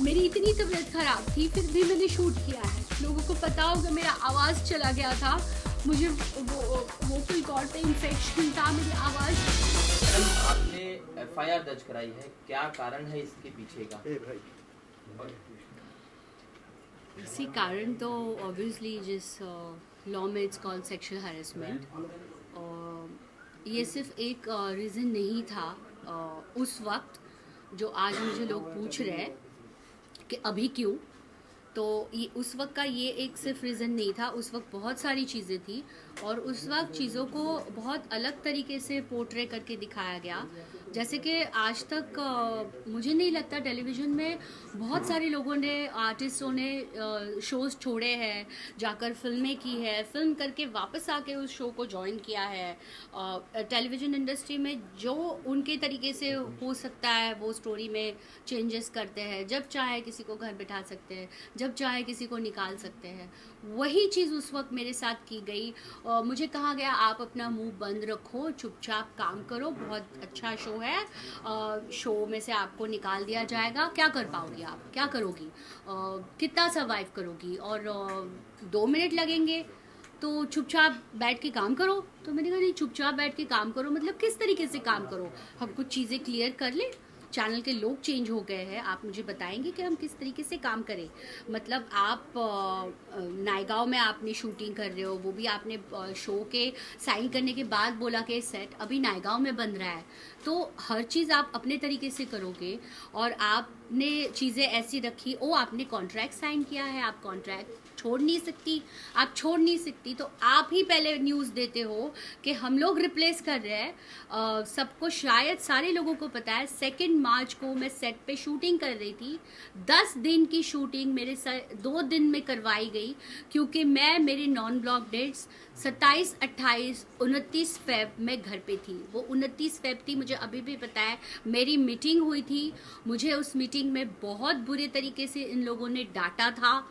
मेरी इतनी तबीयत खराब थी, फिर भी मैंने शूट किया है। लोगों को पता होगा मेरा आवाज़ चला गया था, मुझे वोकल कॉर्ड पे इन्फेक्शन था, मेरी आवाज़। मैडम, आपने एफआईआर दर्ज कराई है, क्या कारण है इसके पीछे का? इसी कारण तो ऑब्वियसली जिस लॉ में इट्स कॉल्ड सेक्सुअल हैरेसमेंट, ये सिर्फ एक रीज़न नहीं था उस वक्त जो आज मुझे लोग पूछ रहे हैं कि अभी क्यों। तो ये उस वक्त का ये एक सिर्फ रीज़न नहीं था, उस वक्त बहुत सारी चीज़ें थी और उस वक्त चीज़ों को बहुत अलग तरीके से पोर्ट्रे करके दिखाया गया। जैसे कि आज तक मुझे नहीं लगता टेलीविज़न में बहुत सारे लोगों ने, आर्टिस्टों ने शोज़ छोड़े हैं, जाकर फिल्में की है, फिल्म करके वापस आके उस शो को ज्वाइन किया है। टेलीविज़न इंडस्ट्री में जो उनके तरीके से हो सकता है वो स्टोरी में चेंजेस करते हैं, जब चाहे किसी को घर बिठा सकते हैं, जब चाहे किसी को निकाल सकते हैं। वही चीज़ उस वक्त मेरे साथ की गई। मुझे कहा गया आप अपना मुंह बंद रखो, चुपचाप काम करो, बहुत अच्छा शो है, शो में से आपको निकाल दिया जाएगा, क्या कर पाओगी आप, क्या करोगी, कितना सर्वाइव करोगी, और 2 मिनट लगेंगे तो चुपचाप बैठ के काम करो। तो मैंने कहा नहीं, चुपचाप बैठ के काम करो मतलब किस तरीके से काम करो, हम कुछ चीज़ें क्लियर कर लें। चैनल के लोग चेंज हो गए हैं, आप मुझे बताएंगे कि हम किस तरीके से काम करें। मतलब आप नायगांव में आपने शूटिंग कर रहे हो, वो भी आपने शो के साइन करने के बाद बोला कि सेट अभी नायगांव में बन रहा है, तो हर चीज़ आप अपने तरीके से करोगे। और आपने चीज़ें ऐसी रखी, आपने कॉन्ट्रैक्ट साइन किया है, आप कॉन्ट्रैक्ट छोड़ नहीं सकती, आप छोड़ नहीं सकती, तो आप ही पहले न्यूज़ देते हो कि हम लोग रिप्लेस कर रहे हैं। सबको, शायद सारे लोगों को पता है, 2 मार्च को मैं सेट पे शूटिंग कर रही थी। 10 दिन की शूटिंग मेरे 2 दिन में करवाई गई, क्योंकि मैं, मेरे नॉन ब्लॉक डेट्स 27, 28, 29 फेब में घर पे थी। वो 29 फेब थी, मुझे अभी भी पता है। मेरी मीटिंग हुई थी, मुझे उस मीटिंग में बहुत बुरे तरीके से इन लोगों ने डांटा था।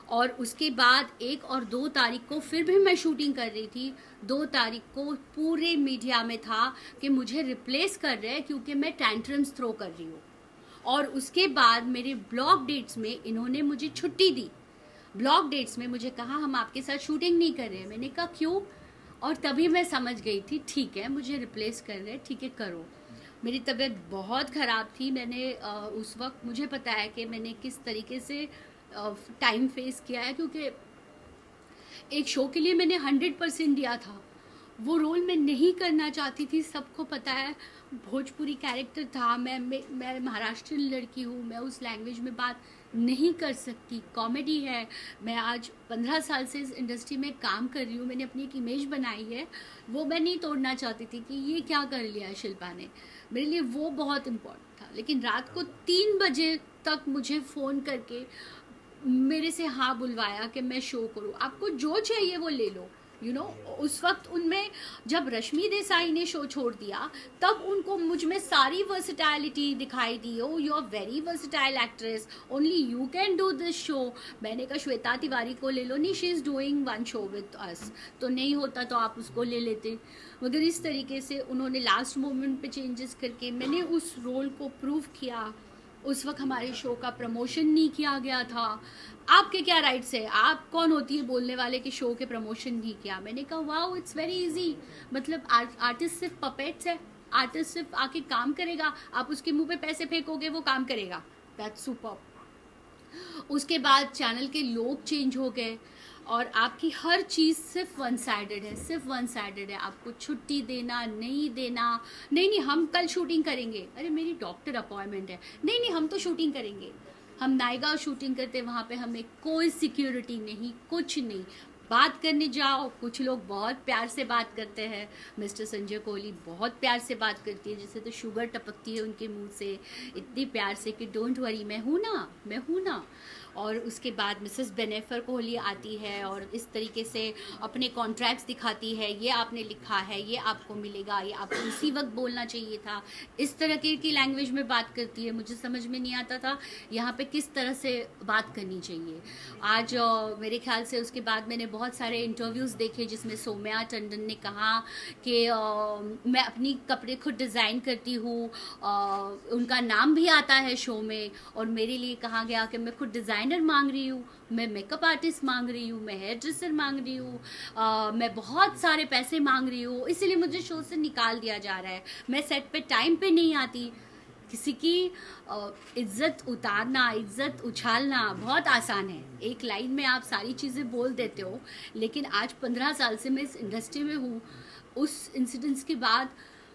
और उसके बाद 1 और 2 तारीख को फिर भी मैं शूटिंग कर रही थी। 2 तारीख को पूरे मीडिया में था कि मुझे रिप्लेस कर रहे हैं क्योंकि मैं टैंट्रम्स थ्रो कर रही हूँ। और उसके बाद मेरे ब्लॉक डेट्स में इन्होंने मुझे छुट्टी दी। ब्लॉक डेट्स में मुझे कहा हम आपके साथ शूटिंग नहीं कर रहे हैं। मैंने कहा क्यों? और तभी मैं समझ गई थी, ठीक है मुझे रिप्लेस कर रहे हैं, ठीक है करो। मेरी तबीयत बहुत ख़राब थी। मैंने उस वक्त, मुझे पता है कि मैंने किस तरीके से टाइम फेस किया है, क्योंकि एक शो के लिए मैंने 100% दिया था। वो रोल मैं नहीं करना चाहती थी, सबको पता है। भोजपुरी कैरेक्टर था, मैं महाराष्ट्रियन लड़की हूँ, मैं उस लैंग्वेज में बात नहीं कर सकती। कॉमेडी है, मैं आज 15 साल से इस इंडस्ट्री में काम कर रही हूँ, मैंने अपनी एक इमेज बनाई है, वो मैं नहीं तोड़ना चाहती थी कि ये क्या कर लिया शिल्पा ने। मेरे लिए वो बहुत इम्पोर्टेंट था। लेकिन रात को 3 बजे तक मुझे फ़ोन करके मेरे से हाँ बुलवाया कि मैं शो करूँ, आपको जो चाहिए वो ले लो। उस वक्त उनमें, जब रश्मि देसाई ने शो छोड़ दिया, तब उनको मुझ में सारी वर्सिटैलिटी दिखाई दी। Oh you are very versatile actress, only you can do this show. मैंने कहा श्वेता तिवारी को ले लो, नहीं she is doing 1 show with us, तो नहीं होता तो आप उसको ले लेते। मगर इस तरीके से उन्होंने लास्ट मोमेंट पे चेंजेस करके मैंने उस रोल को प्रूव किया। उस वक्त हमारे शो का प्रमोशन नहीं किया गया था। आपके क्या राइट्स है, आप कौन होती है बोलने वाले कि शो के प्रमोशन नहीं किया? मैंने कहा वाओ, इट्स वेरी इजी। मतलब आर्टिस्ट सिर्फ पपेट्स है, आर्टिस्ट सिर्फ आके काम करेगा, आप उसके मुंह पे पैसे फेंकोगे वो काम करेगा। That's super. उसके बाद चैनल के लोग चेंज हो गए और आपकी हर चीज़ सिर्फ 1 साइडेड है, सिर्फ 1 साइडेड है। आपको छुट्टी देना, नहीं देना, नहीं हम कल शूटिंग करेंगे, अरे मेरी डॉक्टर अपॉइंटमेंट है, नहीं हम तो शूटिंग करेंगे। हम नायगांव शूटिंग करते, वहाँ पे हमें कोई सिक्योरिटी नहीं, कुछ नहीं। बात करने जाओ, कुछ लोग बहुत प्यार से बात करते हैं। मिस्टर संजय कोहली बहुत प्यार से बात करती है, जैसे तो शुगर टपकती है उनके मुंह से, इतनी प्यार से कि डोंट वरी, मैं हूँ ना, मैं हूँ ना। और उसके बाद मिसेस बेनेफर कोहली आती है और इस तरीके से अपने कॉन्ट्रैक्ट्स दिखाती है, ये आपने लिखा है, ये आपको मिलेगा, ये आपको उसी वक्त बोलना चाहिए था। इस तरह की लैंग्वेज में बात करती है। मुझे समझ में नहीं आता था यहाँ पे किस तरह से बात करनी चाहिए। आज मेरे ख्याल से उसके बाद मैंने बहुत सारे इंटरव्यूज़ देखे जिसमें सौम्या टंडन ने कहा कि मैं अपनी कपड़े खुद डिज़ाइन करती हूँ, उनका नाम भी आता है शो में, और मेरे लिए कहा गया कि मैं खुद डिज़ाइनर मांग रही हूँ, मैं मेकअप आर्टिस्ट मांग रही हूँ, मैं हेयर ड्रेसर मांग रही हूँ, मैं बहुत सारे पैसे मांग रही हूँ, इसीलिए मुझे शो से निकाल दिया जा रहा है, मैं सेट पे टाइम पे नहीं आती। किसी की इज्जत उतारना, इज्जत उछालना बहुत आसान है, एक लाइन में आप सारी चीज़ें बोल देते हो, लेकिन आज 15 साल से मैं इस इंडस्ट्री में हूँ। उस इंसिडेंट्स के बाद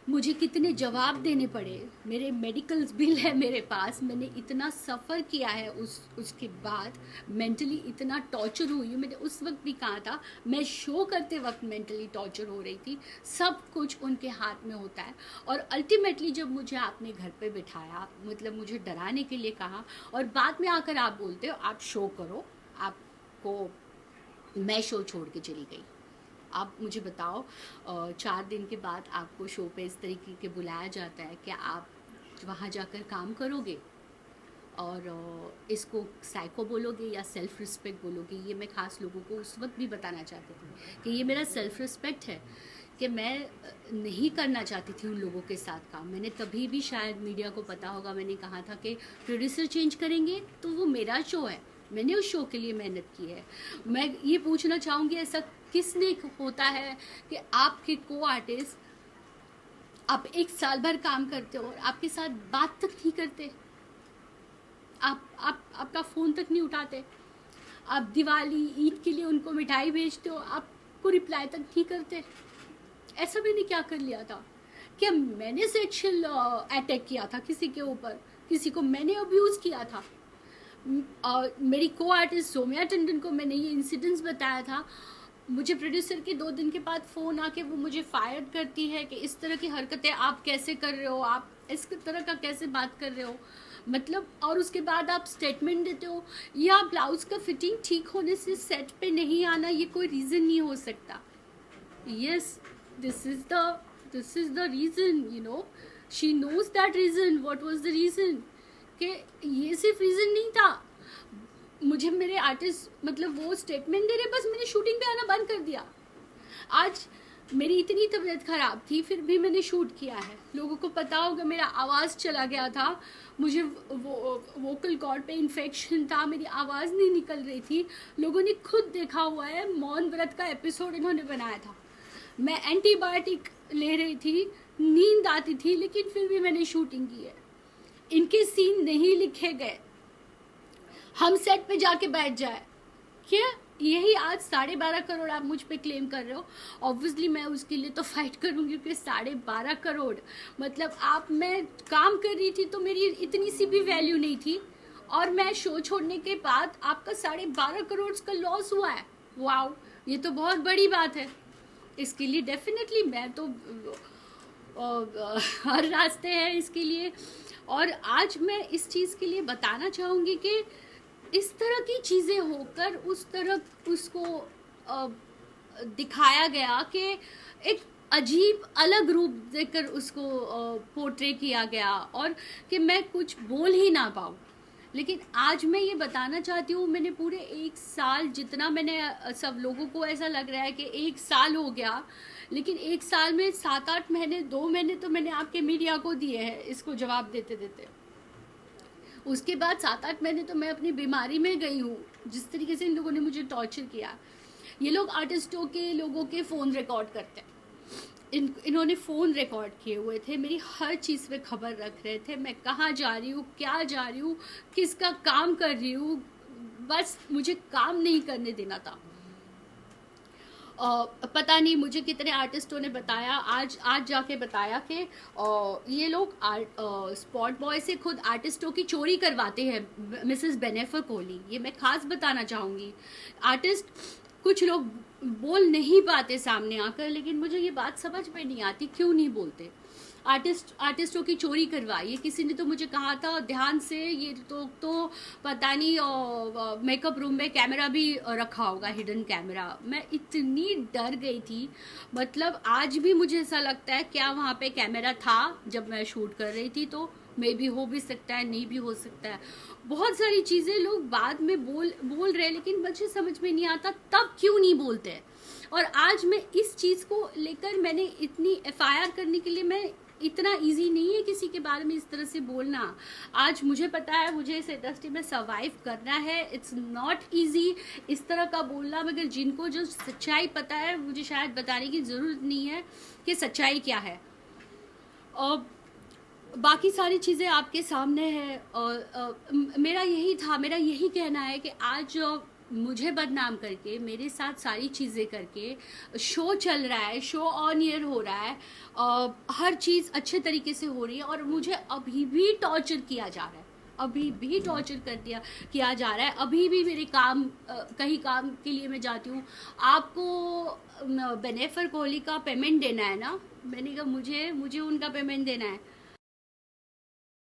मुझे कितने जवाब देने पड़े, मेरे मेडिकल्स बिल है मेरे पास, मैंने इतना सफ़र किया है उसके बाद, मेंटली इतना टॉर्चर हुई हूँ। मैंने उस वक्त भी कहा था, मैं शो करते वक्त मेंटली टॉर्चर हो रही थी, सब कुछ उनके हाथ में होता है। और अल्टीमेटली जब मुझे आपने घर पे बिठाया, मतलब मुझे डराने के लिए कहा, और बाद में आकर आप बोलते हो आप शो करो, आपको मैं शो छोड़ के चली गई। आप मुझे बताओ, 4 दिन के बाद आपको शो पे इस तरीके के बुलाया जाता है, क्या आप वहाँ जाकर काम करोगे और इसको साइको बोलोगे या सेल्फ रिस्पेक्ट बोलोगे? ये मैं ख़ास लोगों को उस वक्त भी बताना चाहती थी कि ये मेरा सेल्फ रिस्पेक्ट है कि मैं नहीं करना चाहती थी उन लोगों के साथ काम। मैंने तभी भी, शायद मीडिया को पता होगा, मैंने कहा था कि प्रोड्यूसर चेंज करेंगे तो वो मेरा शो है, मैंने उस शो के लिए मेहनत की है। मैं ये पूछना चाहूँगी, ऐसा किसने होता है कि आपके को आर्टिस्ट, आप 1 साल भर काम करते हो और आपके साथ बात तक नहीं करते, आपका फ़ोन तक नहीं उठाते, आप दिवाली ईद के लिए उनको मिठाई भेजते हो, आपको रिप्लाई तक नहीं करते। ऐसा मैंने क्या कर लिया था? क्या मैंने सेक्सुअल अटैक किया था किसी के ऊपर? किसी को मैंने अब्यूज़ किया था? मेरी को आर्टिस्ट सौम्या टंडन को मैंने ये इंसिडेंट्स बताया था, मुझे प्रोड्यूसर के 2 दिन के बाद फ़ोन आके वो मुझे फायर करती है कि इस तरह की हरकतें आप कैसे कर रहे हो, आप इस तरह का कैसे बात कर रहे हो, मतलब। और उसके बाद आप स्टेटमेंट देते हो, या ब्लाउज का फिटिंग ठीक होने से सेट पे नहीं आना ये कोई रीज़न नहीं हो सकता। Yes, this is the reason, you know, she knows that reason, what was the reason, कि ये सिर्फ रीज़न नहीं था। मुझे मेरे आर्टिस्ट मतलब वो स्टेटमेंट दे रहे, बस मैंने शूटिंग पे आना बंद कर दिया। आज मेरी इतनी तबीयत ख़राब थी, फिर भी मैंने शूट किया है। लोगों को पता होगा मेरा आवाज़ चला गया था, मुझे वोकल कॉर्ड पे इन्फेक्शन था, मेरी आवाज़ नहीं निकल रही थी। लोगों ने खुद देखा हुआ है, मौन व्रत का एपिसोड इन्होंने बनाया था, मैं एंटीबायोटिक ले रही थी, नींद आती थी, लेकिन फिर भी मैंने शूटिंग की है। इनके सीन नहीं लिखे गए, हम सेट पे जाके बैठ जाए, क्या यही आज 12.5 करोड़ आप मुझ पे क्लेम कर रहे हो? ऑब्वियसली मैं उसके लिए तो फाइट करूंगी, क्योंकि 12.5 करोड़ मतलब मैं काम कर रही थी तो मेरी इतनी सी भी वैल्यू नहीं थी, और मैं शो छोड़ने के बाद आपका 12.5 करोड़ का लॉस हुआ है। वाओ, ये तो बहुत बड़ी बात है। इसके लिए डेफिनेटली मैं तो हर रास्ते हैं इसके लिए। और आज मैं इस चीज़ के लिए बताना चाहूँगी कि इस तरह की चीज़ें होकर उस तरह उसको दिखाया गया कि एक अजीब अलग रूप देकर उसको पोर्ट्रे किया गया, और कि मैं कुछ बोल ही ना पाऊँ। लेकिन आज मैं ये बताना चाहती हूँ, मैंने पूरे 1 साल, जितना मैंने सब लोगों को ऐसा लग रहा है कि 1 साल हो गया, लेकिन 1 साल में 7-8 महीने, 2 महीने तो मैंने आपके मीडिया को दिए हैं इसको जवाब देते देते। उसके बाद 7-8 महीने तो मैं अपनी बीमारी में गई हूँ, जिस तरीके से इन लोगों ने मुझे टॉर्चर किया। ये लोग आर्टिस्टों के, लोगों के फ़ोन रिकॉर्ड करते हैं, इन्होंने फ़ोन रिकॉर्ड किए हुए थे, मेरी हर चीज़ पे खबर रख रहे थे, मैं कहाँ जा रही हूँ, क्या जा रही हूँ, किसका काम कर रही हूँ, बस मुझे काम नहीं करने देना था। पता नहीं मुझे कितने आर्टिस्टों ने बताया, आज जाके बताया कि ये लोग स्पॉट बॉय से खुद आर्टिस्टों की चोरी करवाते हैं, मिसेस बेनेफर कोहली। ये मैं खास बताना चाहूँगी। आर्टिस्ट कुछ लोग बोल नहीं पाते सामने आकर, लेकिन मुझे ये बात समझ में नहीं आती क्यों नहीं बोलते। आर्टिस्टों की चोरी करवाई, किसी ने तो मुझे कहा था ध्यान से, ये तो पता नहीं मेकअप रूम में कैमरा भी रखा होगा, हिडन कैमरा। मैं इतनी डर गई थी, मतलब आज भी मुझे ऐसा लगता है क्या वहाँ पे कैमरा था जब मैं शूट कर रही थी, तो मे बी हो भी सकता है, नहीं भी हो सकता है। बहुत सारी चीज़ें लोग बाद में बोल रहे हैं, लेकिन मुझे समझ में नहीं आता तब क्यों नहीं बोलते। और आज मैं इस चीज़ को लेकर मैंने इतनी एफआईआर करने के लिए, मैं इतना इजी नहीं है किसी के बारे में इस तरह से बोलना। आज मुझे पता है मुझे इस इंडस्ट्री में सर्वाइव करना है, इट्स नॉट इजी इस तरह का बोलना, मगर जिनको जो सच्चाई पता है मुझे शायद बताने की ज़रूरत नहीं है कि सच्चाई क्या है। और बाकी सारी चीज़ें आपके सामने है। और मेरा यही कहना है कि आज मुझे बदनाम करके, मेरे साथ सारी चीज़ें करके, शो चल रहा है, शो ऑन एयर हो रहा है, हर चीज़ अच्छे तरीके से हो रही है, और मुझे अभी भी टॉर्चर किया जा रहा है, अभी भी टॉर्चर किया जा रहा है। अभी भी मेरे कहीं काम के लिए मैं जाती हूँ, आपको बेनेफर कोहली का पेमेंट देना है ना, मैंने कहा मुझे उनका पेमेंट देना है।